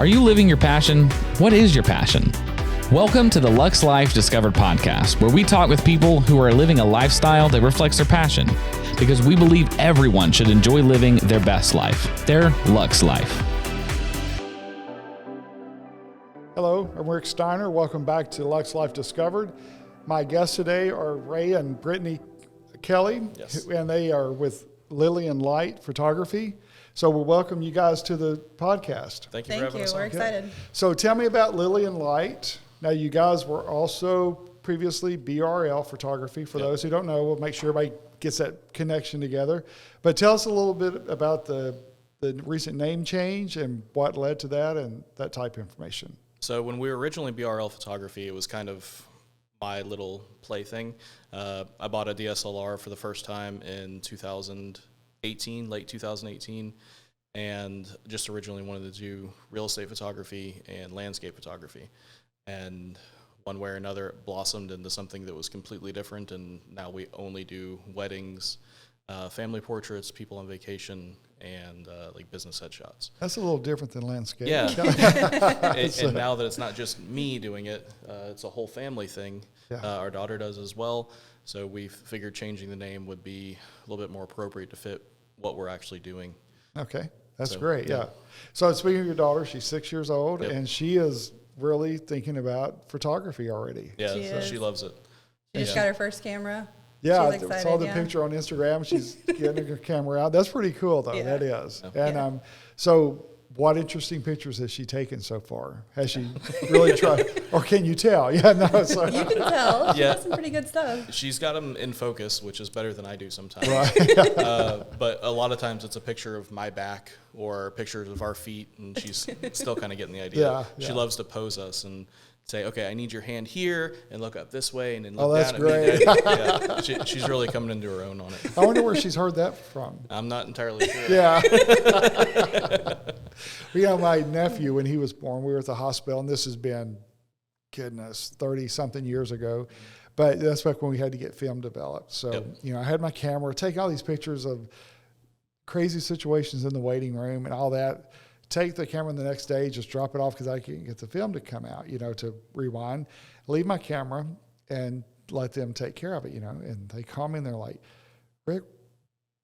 Are you living your passion? What is your passion? Welcome to the Luxe Life Discovered podcast, where we talk with people who are living a lifestyle that reflects their passion, because we believe everyone should enjoy living their best life, their Luxe Life. Hello, I'm Rick Steiner. Welcome back to Luxe Life Discovered. My guests today are Ray and Brittany Kelly, and they are with Lilly and Light Photography. So we'll welcome you guys to the podcast. Thank you for having us on. We're excited. So tell me about Lilly and Light. Now, you guys were also previously BRL Photography. For those who don't know, we'll make sure everybody gets that connection together. But tell us a little bit about the recent name change and what led to that and that type of information. So when we were originally BRL Photography, it was kind of my little plaything. I bought a DSLR for the first time in 2018, late 2018, and just originally wanted to do real estate photography and landscape photography. And one way or another, it blossomed into something that was completely different, and now we only do weddings, family portraits, people on vacation, and like business headshots. That's a little different than landscape. Yeah. and now that it's not just me doing it, it's a whole family thing. Yeah. Our daughter does as well. So we figured changing the name would be a little bit more appropriate to fit what we're actually doing. Okay. That's great. Yeah. So speaking of your daughter, she's 6 years old, and she is really thinking about photography already. Yeah, she loves it. She just got her first camera. Yeah, I saw the picture on Instagram. She's getting her camera out. That's pretty cool, though. Yeah. That is. Yeah. And so what interesting pictures has she taken so far? Has she really tried? Or can you tell? Yeah, no. So. You can tell. She has some pretty good stuff. She's got them in focus, which is better than I do sometimes. Right. But a lot of times it's a picture of my back or pictures of our feet, and she's still kind of getting the idea. Yeah. She loves to pose us and say, okay, I need your hand here, and look up this way, and then look down great. at me. She's really coming into her own on it. I wonder where she's heard that from. I'm not entirely sure. Yeah. My nephew, when he was born, we were at the hospital, and this has been, 30-something years ago. But that's back when we had to get film developed. So, I had my camera, take all these pictures of crazy situations in the waiting room and all that. Take the camera the next day, just drop it off because I can't get the film to come out, to rewind. Leave my camera and let them take care of it, And they call me and they're like, Rick,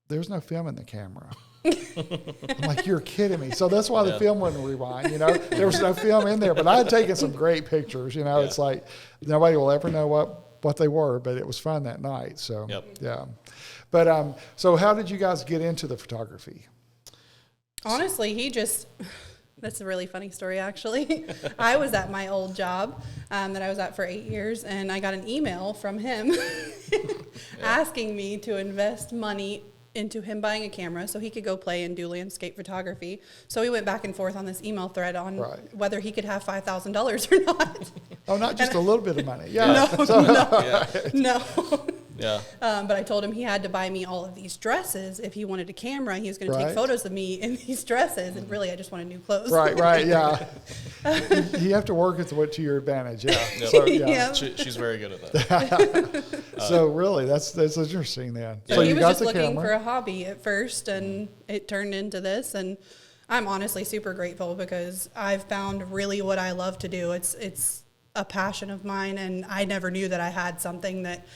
there's no film in the camera. I'm like, you're kidding me. So that's why the film wouldn't rewind, There was no film in there, but I had taken some great pictures, It's like nobody will ever know what they were, but it was fun that night. So, yeah. But so how did you guys get into the photography? Honestly, that's a really funny story, actually. I was at my old job that I was at for 8 years, and I got an email from him asking me to invest money into him buying a camera so he could go play and do landscape photography. So we went back and forth on this email thread on whether he could have $5,000 or not. Oh, not just a little bit of money. Yeah. No. Yeah. But I told him he had to buy me all of these dresses. If he wanted a camera, he was going to take photos of me in these dresses. And really, I just wanted new clothes. Right, yeah. You have to work to your advantage, yeah. Yep. So, she's very good at that. So really, that's interesting then. So he was just looking for a hobby at first, and it turned into this. And I'm honestly super grateful because I've found really what I love to do. It's a passion of mine, and I never knew that I had something that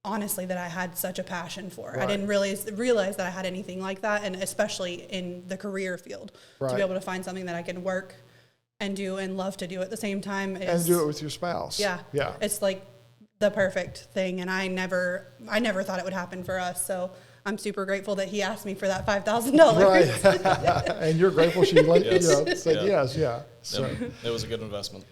I had such a passion for. Right. I didn't realize that I had anything like that, and especially in the career field, to be able to find something that I can work and do and love to do at the same time. And do it with your spouse. Yeah. It's like the perfect thing, and I never thought it would happen for us. So I'm super grateful that he asked me for that $5,000. Right. And you're grateful she said yes. Yeah. So it was a good investment.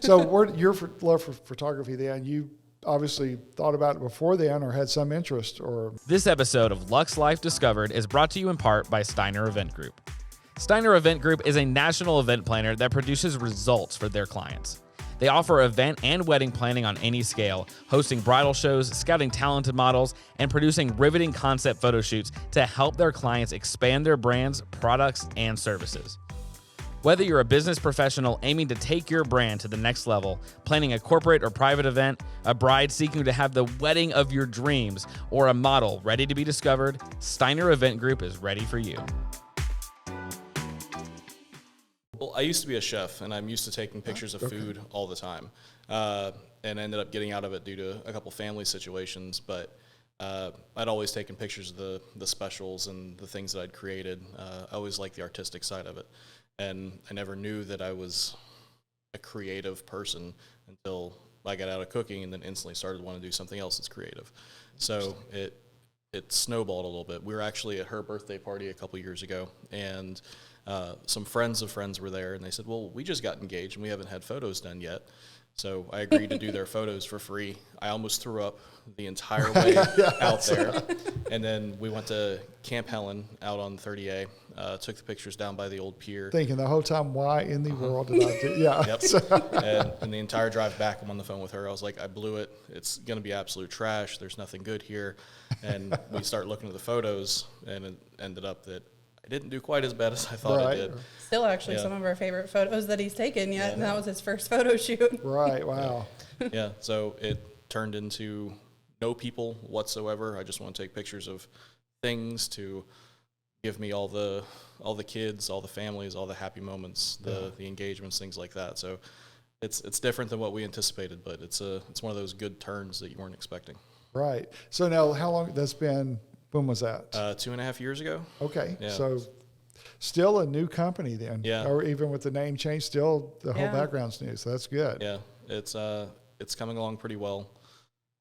So your love for photography then, you obviously thought about it before then or had some interest or... This episode of Luxe Life Discovered is brought to you in part by Steiner Event Group. Steiner Event Group is a national event planner that produces results for their clients. They offer event and wedding planning on any scale, hosting bridal shows, scouting talented models, and producing riveting concept photo shoots to help their clients expand their brands, products, and services. Whether you're a business professional aiming to take your brand to the next level, planning a corporate or private event, a bride seeking to have the wedding of your dreams, or a model ready to be discovered, Steiner Event Group is ready for you. Well, I used to be a chef, and I'm used to taking pictures of food all the time, and ended up getting out of it due to a couple family situations. But I'd always taken pictures of the specials and the things that I'd created. I always liked the artistic side of it, and I never knew that I was a creative person until I got out of cooking, and then instantly started wanting to do something else that's creative. So it snowballed a little bit. We were actually at her birthday party a couple years ago, and some friends of friends were there, and they said, well, we just got engaged, and we haven't had photos done yet. So I agreed to do their photos for free. I almost threw up the entire way out there. And then we went to Camp Helen out on 30A, took the pictures down by the old pier. Thinking the whole time, why in the world did I do? Yeah. Yep. And the entire drive back, I'm on the phone with her. I was like, I blew it. It's going to be absolute trash. There's nothing good here. And we start looking at the photos, and it ended up that I didn't do quite as bad as I thought I did. Still actually some of our favorite photos that he's taken yet, and that was his first photo shoot. Right, wow. Yeah, so it turned into no people whatsoever. I just want to take pictures of things to give me all the kids, all the families, all the happy moments, the engagements, things like that. So it's different than what we anticipated, but it's one of those good turns that you weren't expecting. Right. So now how long that's been? When was that? 2.5 years ago. Okay. Yeah. So still a new company then. Yeah. Or even with the name change, still the whole background's new. So that's good. Yeah. It's coming along pretty well.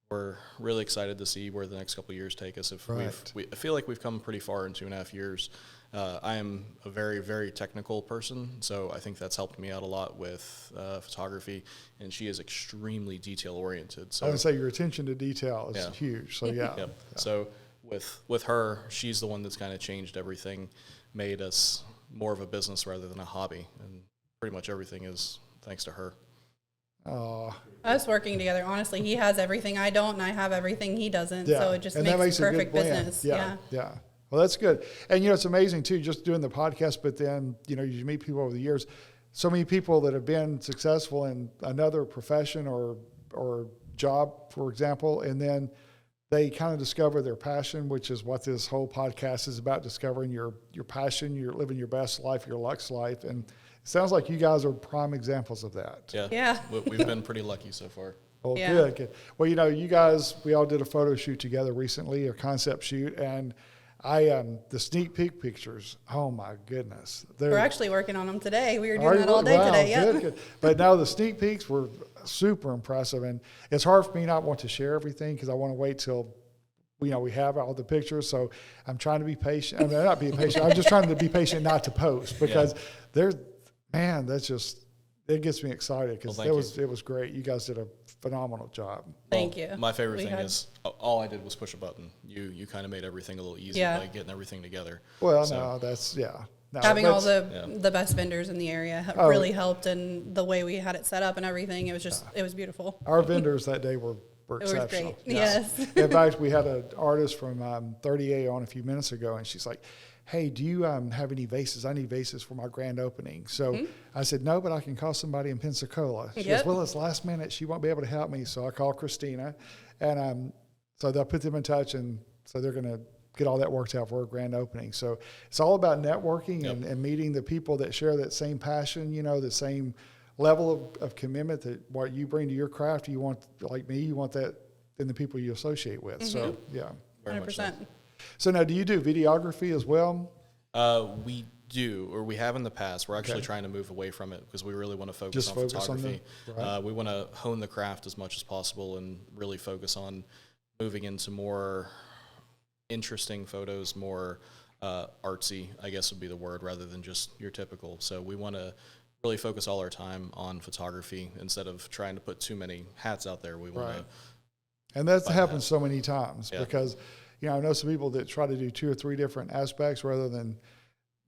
We're really excited to see where the next couple of years take us. I feel like we've come pretty far in 2.5 years. I am a very, very technical person, so I think that's helped me out a lot with photography, and she is extremely detail-oriented. So I would say your attention to detail is huge. So, yeah. Yep. Yeah. So with her, she's the one that's kind of changed everything, made us more of a business rather than a hobby, and pretty much everything is thanks to her. Us working together, honestly, he has everything I don't, and I have everything he doesn't. So it just makes perfect business. Yeah. Well, that's good. And, it's amazing, too, just doing the podcast, but then, you meet people over the years. So many people that have been successful in another profession or job, for example, and then they kind of discover their passion, which is what this whole podcast is about, discovering your passion, you're living your best life, your Luxe life. And it sounds like you guys are prime examples of that. Yeah. We've been pretty lucky so far. Oh, good. Well, you guys, we all did a photo shoot together recently, a concept shoot, and the sneak peek pictures, oh my goodness. We're actually working on them today. We were doing that all day today. Yeah. Good. But now the sneak peeks were super impressive, and it's hard for me not want to share everything because I want to wait till we have all the pictures. So I'm trying to be patient. I mean, not being patient. I'm just trying to be patient not to post because that's just, it gets me excited because it was great. You guys did a phenomenal job. Thank you. My favorite thing is all I did was push a button. You kind of made everything a little easier by getting everything together. Well, no, that's having all the best vendors in the area really helped, and the way we had it set up and everything, it was just it was beautiful. Our vendors that day were exceptional. It was great. Yes. In fact, we had an artist from 30A on a few minutes ago, and she's like, hey, do you have any vases? I need vases for my grand opening. So I said, no, but I can call somebody in Pensacola. She goes, well, it's last minute. She won't be able to help me. So I called Christina, and so they'll put them in touch, and so they're going to get all that worked out for a grand opening. So it's all about networking and meeting the people that share that same passion, the same level of commitment that what you bring to your craft, you want, like me, you want that in the people you associate with. So, yeah. 100%. So now, do you do videography as well? We do, or we have in the past. We're actually trying to move away from it because we really want to focus on photography. We want to hone the craft as much as possible and really focus on moving into more interesting photos, more artsy, I guess would be the word, rather than just your typical. So we want to really focus all our time on photography instead of trying to put too many hats out there. We want to. And that's happened so many times because, I know some people that try to do 2 or 3 different aspects rather than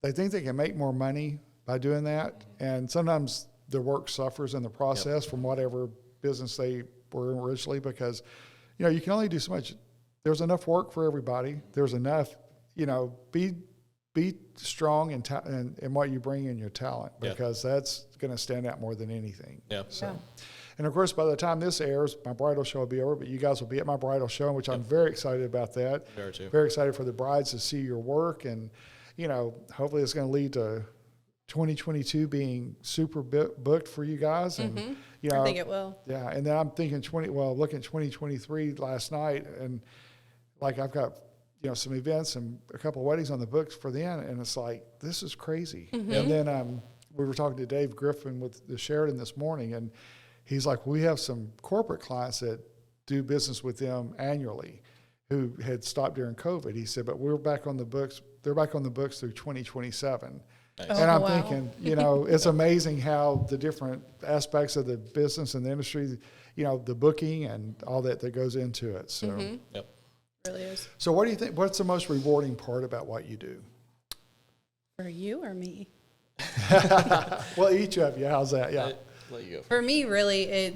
they think they can make more money by doing that. And sometimes their work suffers in the process from whatever business they were in originally because, you can only do so much. There's enough work for everybody. There's enough, be strong in what you bring in your talent because that's going to stand out more than anything. And of course, by the time this airs, my bridal show will be over, but you guys will be at my bridal show, which I'm very excited about that. Very too. Very excited for the brides to see your work, and hopefully it's going to lead to 2022 being super booked for you guys, and you know, I think it will. Yeah, and then I'm thinking looking at 2023 last night, and like I've got some events and a couple of weddings on the books for then, and it's like this is crazy. And then we were talking to Dave Griffin with the Sheridan this morning, and he's like, we have some corporate clients that do business with them annually who had stopped during COVID. He said, but we're back on the books. They're back on the books through 2027. Nice. And I'm thinking, it's amazing how the different aspects of the business and the industry, the booking and all that goes into it. So, Yep. It really is. So what do you think, what's the most rewarding part about what you do? For you or me? Well, each of you, how's that? Yeah. Let you go. For me, really,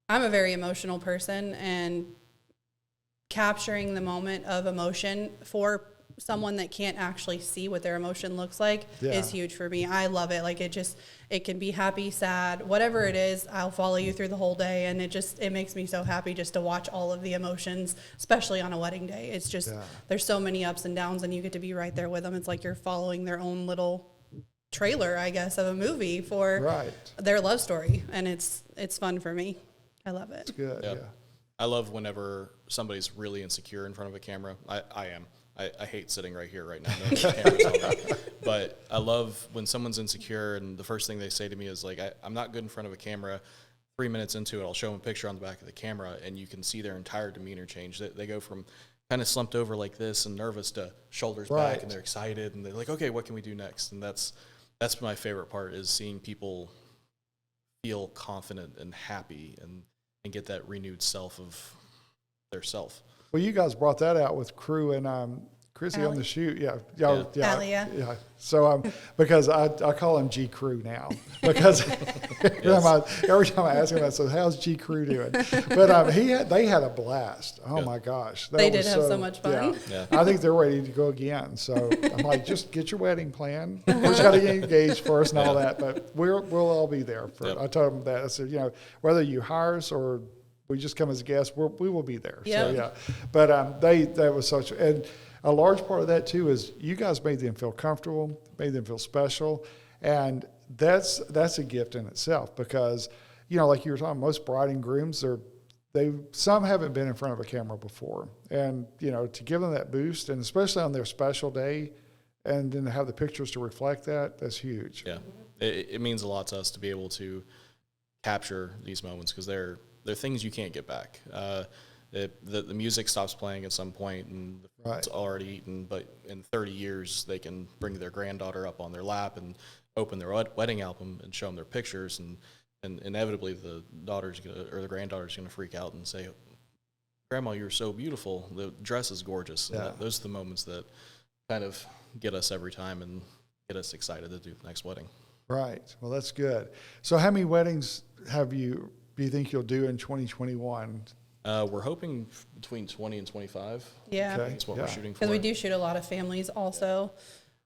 I'm a very emotional person, and capturing the moment of emotion for someone that can't actually see what their emotion looks like is huge for me. I love it. Like it can be happy, sad, whatever it is. I'll follow you through the whole day, and it makes me so happy just to watch all of the emotions, especially on a wedding day. It's just there's so many ups and downs, and you get to be right there with them. It's like you're following their own little trailer, I guess, of a movie for their love story, and it's fun for me. I love it. It's good. Yep. Yeah. I love whenever somebody's really insecure in front of a camera. I am. I hate sitting right here right now. No cameras on me. But I love when someone's insecure and the first thing they say to me is like, I'm not good in front of a camera. 3 minutes into it, I'll show them a picture on the back of the camera, and you can see their entire demeanor change. They go from kind of slumped over like this and nervous to shoulders back, and they're excited, and they're like, okay, what can we do next? And that's my favorite part, is seeing people feel confident and happy and get that renewed self of their self. Well, you guys brought that out with Crew and Chrissy on the shoot. Yeah. So because I call him G Crew now, because every time I ask him, I say, how's G Crew doing? But they had a blast. Oh my gosh. They did have so much fun. Yeah. I think they're ready to go again. So I'm like, just get your wedding plan. We just got to get engaged first and all that. But we'll all be there. I told them that. I said, whether you hire us or we just come as a guest, we will be there. Yeah. So but that was such, and a large part of that too is you guys made them feel comfortable, made them feel special, and that's a gift in itself, because like you were talking, most bride and grooms some haven't been in front of a camera before, and to give them that boost, and especially on their special day, and then to have the pictures to reflect that's huge. Yeah, it means a lot to us to be able to capture these moments, because they're things you can't get back. The music stops playing at some point, and it's already eaten, but in 30 years, they can bring their granddaughter up on their lap and open their wedding album and show them their pictures, and inevitably the the granddaughter's going to freak out and say, Grandma, you're so beautiful. The dress is gorgeous. And those are the moments that kind of get us every time and get us excited to do the next wedding. Right. Well, that's good. So how many weddings do you think you'll do in 2021? We're hoping between 20 and 25. Yeah. Okay. That's what we're shooting for. Because we do shoot a lot of families also.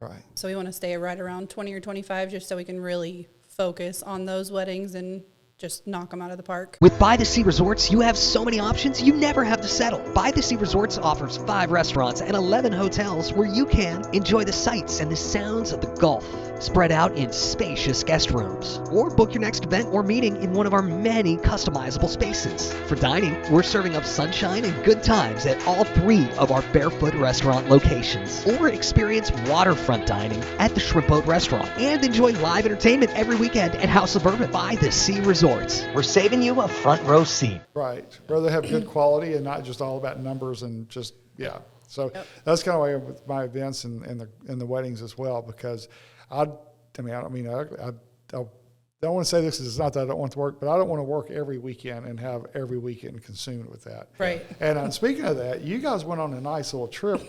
Right. So we want to stay right around 20 or 25 just so we can really focus on those weddings and just knock them out of the park. With By the Sea Resorts, you have so many options, you never have to settle. By the Sea Resorts offers 5 restaurants and 11 hotels where you can enjoy the sights and the sounds of the Gulf, spread out in spacious guest rooms. Or book your next event or meeting in one of our many customizable spaces. For dining, we're serving up sunshine and good times at all 3 of our Barefoot restaurant locations. Or experience waterfront dining at the Shrimp Boat Restaurant. And enjoy live entertainment every weekend at House of Bourbon. By the Sea Resorts. We're saving you a front row seat. Right. Rather have good quality and not just all about numbers and just, So that's kind of way with my events and the weddings as well, because I don't want to say this, it's not that I don't want to work, but I don't want to work every weekend and have every weekend consumed with that. Right. And speaking of that, you guys went on a nice little trip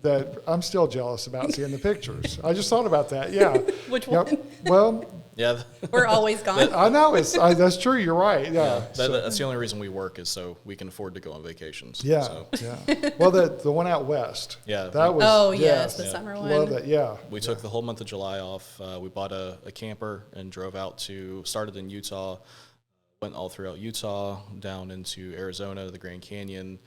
that I'm still jealous about seeing the pictures. I just thought about that. Yeah. Which one? Well, yeah, we're always gone. I know that's true. You're right. Yeah. That's the only reason we work, is so we can afford to go on vacations. Yeah. So. Yeah. Well, the one out west. Yeah. That was. Oh yes, the summer one. Love that. Yeah. We took the whole month of July off. We bought a camper and drove out started in Utah, went all throughout Utah, down into Arizona, the Grand Canyon,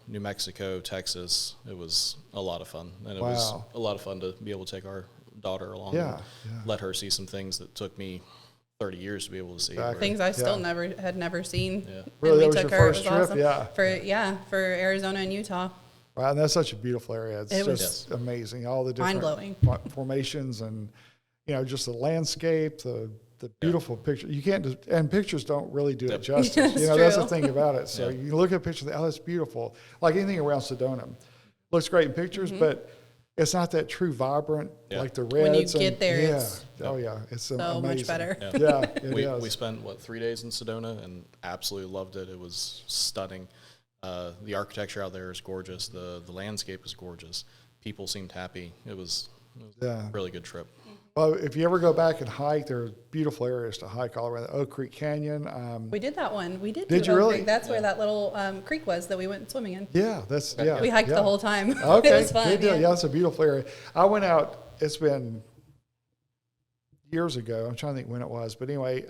New Mexico, Texas. It was a lot of fun, and it was a lot of fun to be able to take our daughter along and let her see some things that took me 30 years to be able to see. Exactly. Things I still had never seen. Yeah. Really, and that was your first trip? For Arizona and Utah. Wow, and that's such a beautiful area. It's was just amazing. All the different mind-blowing formations and, just the landscape, the beautiful picture. You can't and pictures don't really do it justice. That's the thing about it. So you look at a picture, oh, that's beautiful. Like anything around Sedona. Looks great in pictures, but it's not that true vibrant, like the reds. When you get there, it's it's so amazing. much better. We spent 3 days in Sedona and absolutely loved it. It was stunning. The architecture out there is gorgeous. The landscape is gorgeous. People seemed happy. It was a really good trip. Well, if you ever go back and hike, there are beautiful areas to hike all around the Oak Creek Canyon. We did that one. We did. Did do you Oak really? Creek. That's where that little creek was that we went swimming in. Yeah, We hiked the whole time. Okay, It was fun. good deal. Yeah, it's a beautiful area. I went out. It's been years ago. I'm trying to think when it was, but anyway,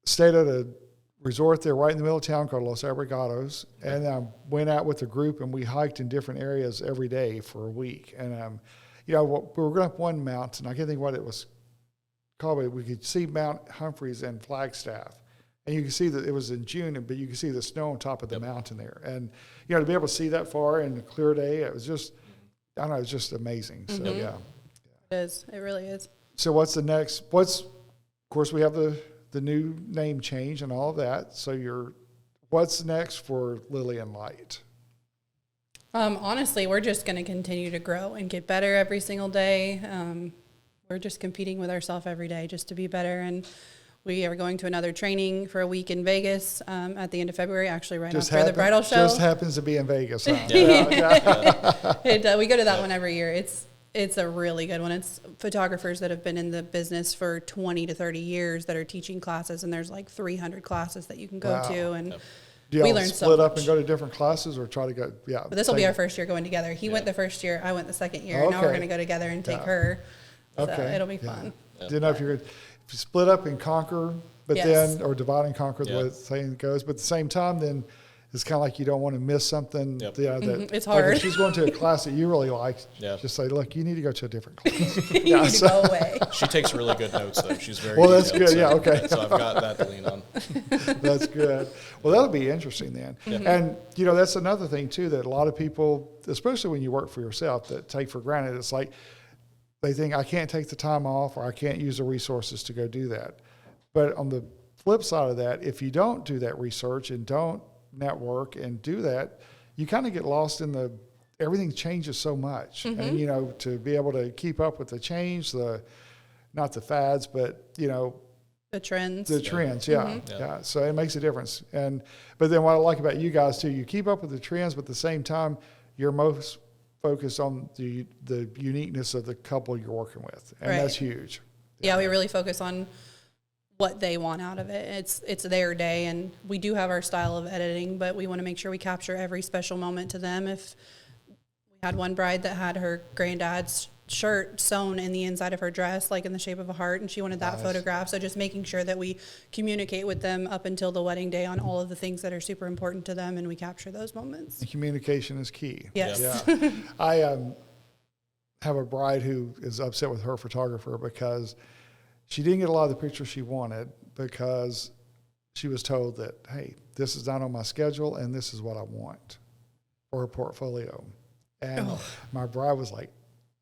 stayed at a resort there right in the middle of town called Los Abrigados, and went out with a group and we hiked in different areas every day for a week. And we were going up one mountain. I can't think what it was called, but we could see Mount Humphreys and Flagstaff. And you can see that it was in June, but you can see the snow on top of the mountain there. And, to be able to see that far in a clear day, it was just, I don't know, it was just amazing. So, It is. It really is. So what's the next, of course, we have the new name change and all of that. So what's next for Lilly and Light? Honestly, we're just going to continue to grow and get better every single day. We're just competing with ourselves every day just to be better. And we are going to another training for a week in Vegas at the end of February, actually after the bridal show. Just happens to be in Vegas, huh? We go to that one every year. It's a really good one. It's photographers that have been in the business for 20 to 30 years that are teaching classes, and there's like 300 classes that you can go to. And do y'all we learn so split up much. and go to different classes or try to go? Yeah. But this will be our first year going together. He went the first year, I went the second year. Now we're going to go together and take her. So it'll be fun. Didn't know if you split up and conquer, but then, or divide and conquer, the way the saying goes. But at the same time, then it's kind of like you don't want to miss something. It's hard. Like if she's going to a class that you really like, just say, look, you need to go to a different class. You need to go away. She takes really good notes, though. She's very that's good. So, so I've got that to lean on. That's good. Well, that'll be interesting then. And, that's another thing, too, that a lot of people, especially when you work for yourself, that take for granted. It's like they think, I can't take the time off or I can't use the resources to go do that. But on the flip side of that, if you don't do that research and don't network and do that, you kind of get lost in everything changes so much. And, to be able to keep up with the change, not the fads, but, the trends. The trends, yeah. So it makes a difference. But then what I like about you guys too, you keep up with the trends, but at the same time, you're most focused on the uniqueness of the couple you're working with. And that's huge. Yeah, we really focus on what they want out of it. It's their day, and we do have our style of editing, but we want to make sure we capture every special moment to them. If we had one bride that had her granddad's shirt sewn in the inside of her dress, like in the shape of a heart, and she wanted that photograph. So just making sure that we communicate with them up until the wedding day on all of the things that are super important to them, and we capture those moments. And communication is key. Yes. Yeah. I have a bride who is upset with her photographer because she didn't get a lot of the pictures she wanted because she was told that, hey, this is not on my schedule and this is what I want for her portfolio. And my bride was like,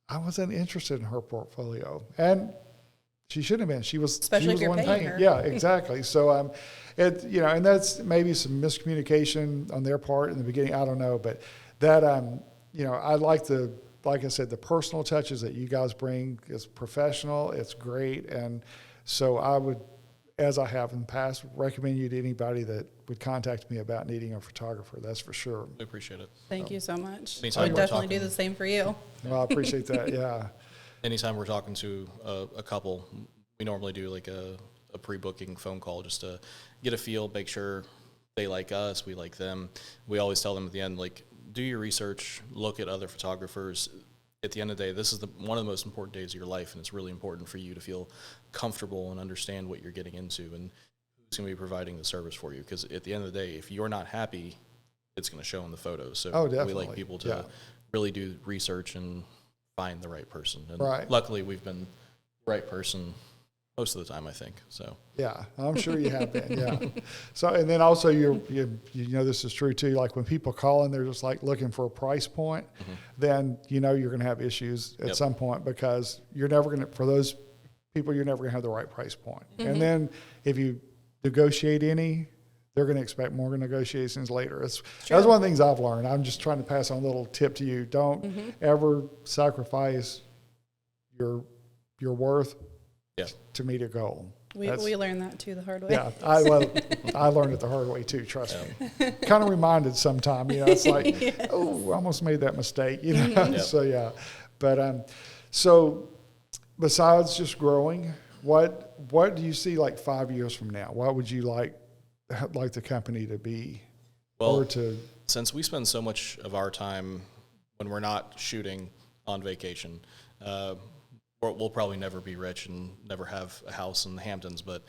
I wasn't interested in her portfolio. And she shouldn't have been. She was especially if you're paying her. Yeah, exactly. So and that's maybe some miscommunication on their part in the beginning. I don't know, but that I like I said, the personal touches that you guys bring is professional. It's great, and so I would, as I have in the past, recommend you to anybody that would contact me about needing a photographer. That's for sure. We appreciate it. Thank you so much. Anytime I would definitely do the same for you. Well, I appreciate that. Yeah. Anytime we're talking to a couple, we normally do like a pre-booking phone call just to get a feel, make sure they like us, we like them. We always tell them at the end, like, do your research, look at other photographers. At the end of the day, this is one of the most important days of your life, and it's really important for you to feel comfortable and understand what you're getting into and who's going to be providing the service for you. Because at the end of the day, if you're not happy, it's going to show in the photos. So we like people to really do research and find the right person. And Right. luckily, we've been the right person most of the time, I think. So Yeah, I'm sure you have been. Yeah. So, and then also you know, this is true too. Like when people call in, they're just like looking for a price point, then you know you're going to have issues at some point, because you're never going to, for those people, you're never going to have the right price point. And then if you negotiate any, they're going to expect more negotiations later. That's one of the things I've learned. I'm just trying to pass on a little tip to you. Don't ever sacrifice your worth to meet a goal. We learned that too the hard way. Yeah, I learned it the hard way too. Trust me. Kind of reminded sometime. You know, it's like, oh, I almost made that mistake. You know, so yeah. But so besides just growing, what do you see like 5 years from now? What would you like the company to be? Well, since we spend so much of our time when we're not shooting on vacation, we'll probably never be rich and never have a house in the Hamptons, but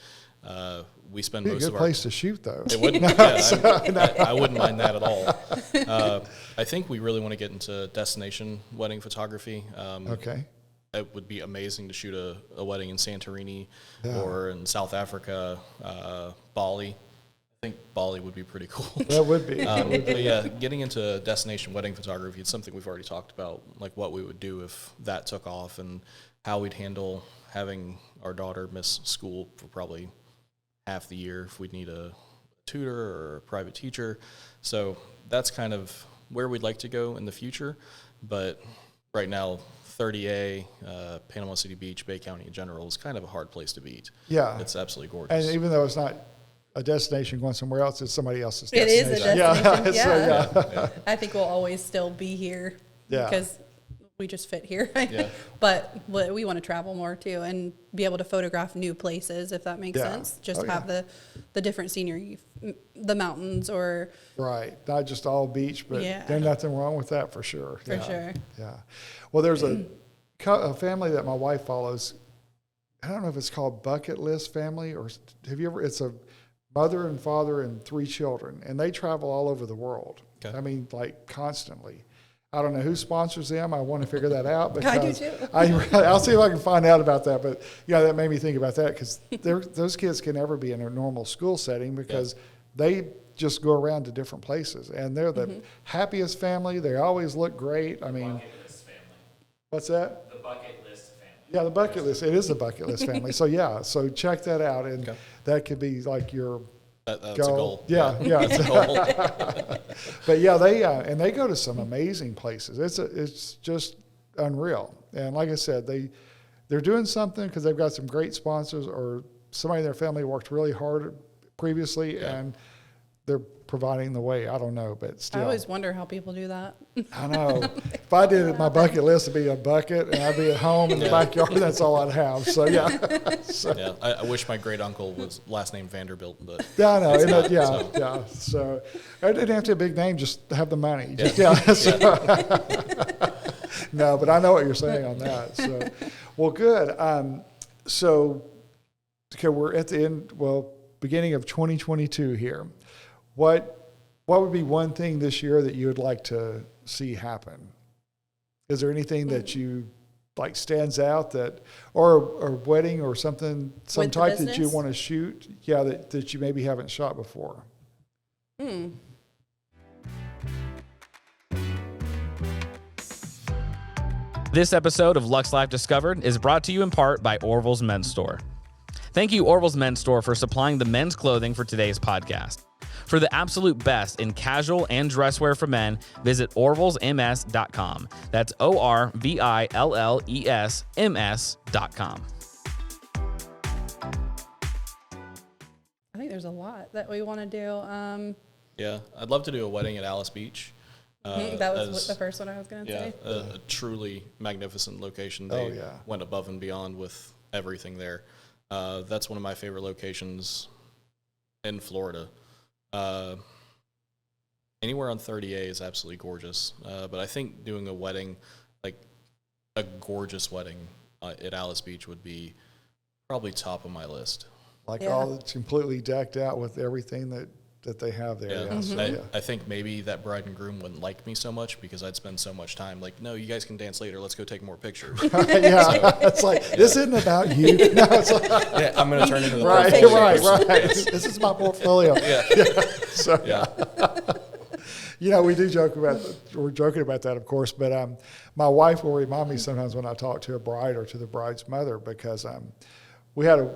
we spend most of our... Good place to shoot, though. It wouldn't. I wouldn't mind that at all. I think we really want to get into destination wedding photography. Okay. It would be amazing to shoot a wedding in Santorini or in South Africa, Bali. I think Bali would be pretty cool. That would be. But yeah, getting into destination wedding photography, it's something we've already talked about, like what we would do if that took off and how we'd handle having our daughter miss school for probably half the year if we'd need a tutor or a private teacher. So that's kind of where we'd like to go in the future. But right now, 30A, Panama City Beach, Bay County in general is kind of a hard place to beat. Yeah. It's absolutely gorgeous. And even though it's not a destination going somewhere else, it's somebody else's It destination. is a destination. Yeah. I think we'll always still be here because we just fit here. But we want to travel more too and be able to photograph new places, if that makes sense. Just have the different scenery, the mountains or... Right. Not just all beach, but there's nothing wrong with that for sure. For sure. Yeah. Well, there's a family that my wife follows. I don't know if it's called Bucket List Family, or have you ever, it's a mother and father and 3 children, and they travel all over the world. Okay. I mean, like constantly. I don't know who sponsors them. I want to figure that out. Because I do too. I'll see if I can find out about that. But yeah, that made me think about that, because those kids can never be in a normal school setting because they just go around to different places, and they're the happiest family. They always look great. I mean, Bucket list family. What's that? The bucket list family. Yeah, the bucket list. It is a bucket list family. So yeah, so check that out, and that could be like your that's a goal. Yeah. It's a goal. But yeah, they go to some amazing places. It's just unreal. And like I said, they're doing something because they've got some great sponsors, or somebody in their family worked really hard previously, and they're providing the way. I don't know, but still. I always wonder how people do that. I know. If I did it, my bucket list would be a bucket, and I'd be at home in the backyard. That's all I'd have. So yeah. I wish my great uncle was last name Vanderbilt, but yeah, I know. So I didn't have to have a big name, just have the money. No, but I know what you're saying on that. So, well, good. So, okay, we're at the end. Well, beginning of 2022 here. What would be one thing this year that you would like to see happen? Is there anything that you like stands out or wedding or something, some With type that you want to shoot? Yeah, that you maybe haven't shot before. This episode of Luxe Life Discovered is brought to you in part by Orville's Men's Store. Thank you, Orville's Men's Store, for supplying the men's clothing for today's podcast. For the absolute best in casual and dress wear for men, visit orvillesms.com. That's ORVILLESMS.com. I think there's a lot that we want to do. I'd love to do a wedding at Alice Beach. That was the first one I was going to say. A truly magnificent location. They went above and beyond with everything there. That's one of my favorite locations in Florida. Anywhere on 30A is absolutely gorgeous. But I think doing a wedding, like a gorgeous wedding at Alice Beach, would be probably top of my list. Like all that's completely decked out with everything that that they have there. Yeah. Yeah. So, I think maybe that bride and groom wouldn't like me so much because I'd spend so much time like, no, you guys can dance later. Let's go take more pictures. Yeah, it's like, this isn't about you. No, it's like, Yeah, I'm going to turn into the right. perfect This is my portfolio. Yeah. So, Yeah. we do joke we're joking about that, of course, but my wife will remind me sometimes when I talk to a bride or to the bride's mother, because we had a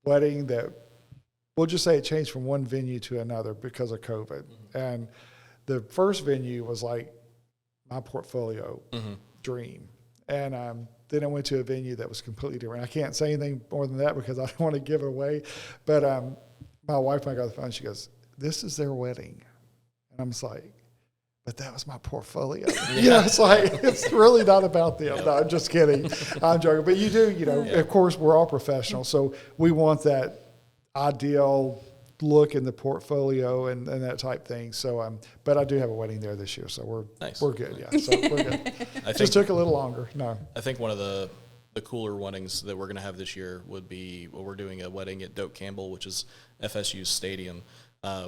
wedding that, we'll just say it changed from one venue to another because of COVID. And the first venue was like my portfolio dream. And then I went to a venue that was completely different. I can't say anything more than that because I don't want to give it away. But my wife and I got the phone. She goes, "This is their wedding." And I'm just like, but that was my portfolio. It's like, it's really not about them. No, I'm just kidding. I'm joking. But you do, of course, we're all professionals. So we want that ideal look in the portfolio and that type thing. So, but I do have a wedding there this year. So we're good. Yeah. So we're good. Just took a little longer. No. I think one of the cooler weddings that we're going to have this year would be, we're doing a wedding at Doak Campbell, which is FSU's stadium.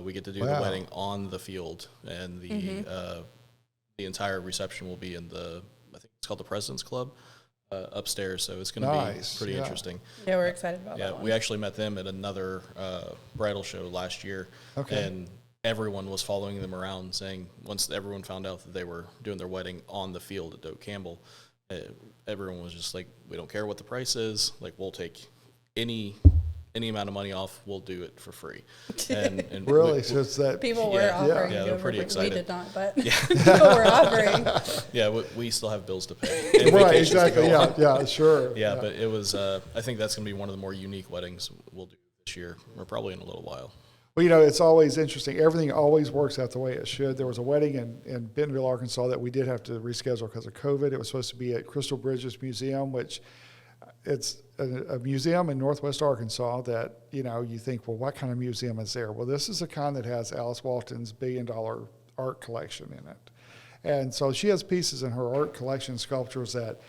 We get to do the wedding on the field, and the entire reception will be in I think it's called the President's Club upstairs. So it's going to be pretty interesting. Yeah, we're excited about that one. We actually met them at another bridal show last year, and everyone was following them around, saying once everyone found out that they were doing their wedding on the field at Doak Campbell, everyone was just like, "We don't care what the price is. Like, we'll take any amount of money off, we'll do it for free." And really, so it's that people were offering. Yeah, they're pretty excited. We did not, but people were offering. Yeah, we still have bills to pay. Right, exactly. Yeah, sure. Yeah, but it was. I think that's going to be one of the more unique weddings we'll do this year, or probably in a little while. Well, it's always interesting. Everything always works out the way it should. There was a wedding in Bentonville, Arkansas that we did have to reschedule because of COVID. It was supposed to be at Crystal Bridges Museum, which it's a museum in Northwest Arkansas that, you think, well, what kind of museum is there? Well, this is the kind that has Alice Walton's $1 billion art collection in it. And so she has pieces in her art collection, sculptures that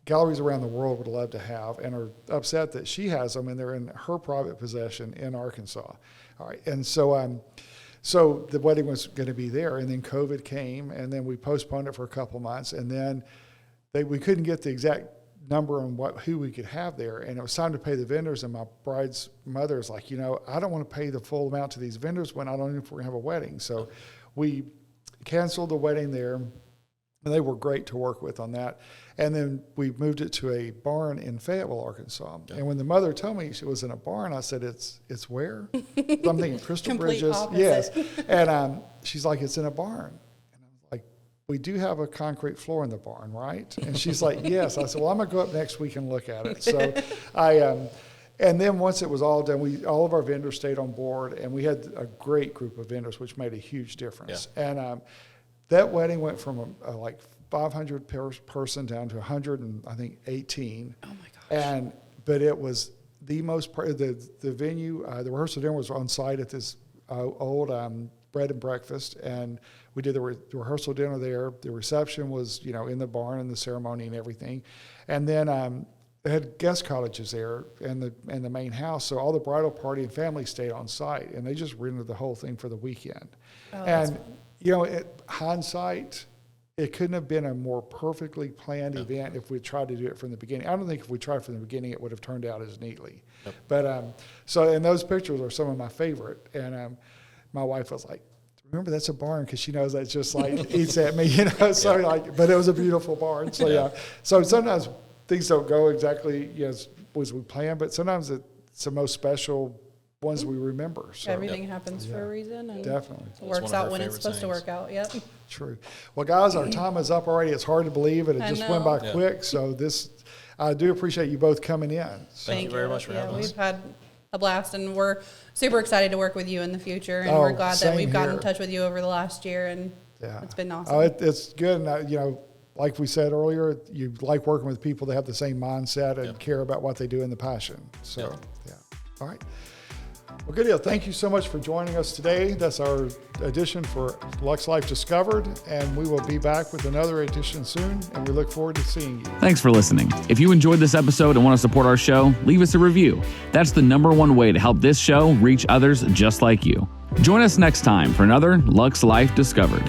galleries around the world would love to have, and are upset that she has them and they're in her private possession in Arkansas. All right. And so the wedding was going to be there, and then COVID came, and then we postponed it for a couple months, and then we couldn't get the exact number on who we could have there, and it was time to pay the vendors, and my bride's mother is like, I don't want to pay the full amount to these vendors when I don't know if we're going to have a wedding. So we canceled the wedding there, and they were great to work with on that. And then we moved it to a barn in Fayetteville, Arkansas. Yeah. And when the mother told me she was in a barn, I said, it's where? I'm thinking Crystal Bridges. Opposite. Yes. And she's like, it's in a barn. And I was like, we do have a concrete floor in the barn, right? And she's like, yes. I said, well, I'm going to go up next week and look at it. So and then once it was all done, all of our vendors stayed on board, and we had a great group of vendors, which made a huge difference. Yeah. And that wedding went from like 500 person down to 118. Oh my gosh! But it was the most the venue. The rehearsal dinner was on site at this old bread and breakfast, and we did the rehearsal dinner there. The reception was in the barn, and the ceremony and everything, and then they had guest cottages there and the main house. So all the bridal party and family stayed on site, and they just rented the whole thing for the weekend. Oh, and hindsight, it couldn't have been a more perfectly planned event if we tried to do it from the beginning. I don't think if we tried from the beginning, it would have turned out as neatly. Yep. But and those pictures are some of my favorite. And my wife was like, "Remember, that's a barn," because she knows that just like eats at me, So but it was a beautiful barn. So So sometimes things don't go exactly as we plan, but sometimes it's the most special ones we remember. So everything happens for a reason, and definitely it works out when it's supposed to work out. Yep. True. Well, guys, our time is up already. It's hard to believe it. It just went by quick. So I do appreciate you both coming in. So. Thank you very much for having us. We've had a blast, and we're super excited to work with you in the future. And we're glad that we've gotten in touch with you over the last year, and it's been awesome. It's good. And like we said earlier, you like working with people that have the same mindset and care about what they do and the passion. So, All right. Well, good deal. Thank you so much for joining us today. That's our edition for Luxe Life Discovered, and we will be back with another edition soon, and we look forward to seeing you. Thanks for listening. If you enjoyed this episode and want to support our show, leave us a review. That's the #1 way to help this show reach others just like you. Join us next time for another Luxe Life Discovered.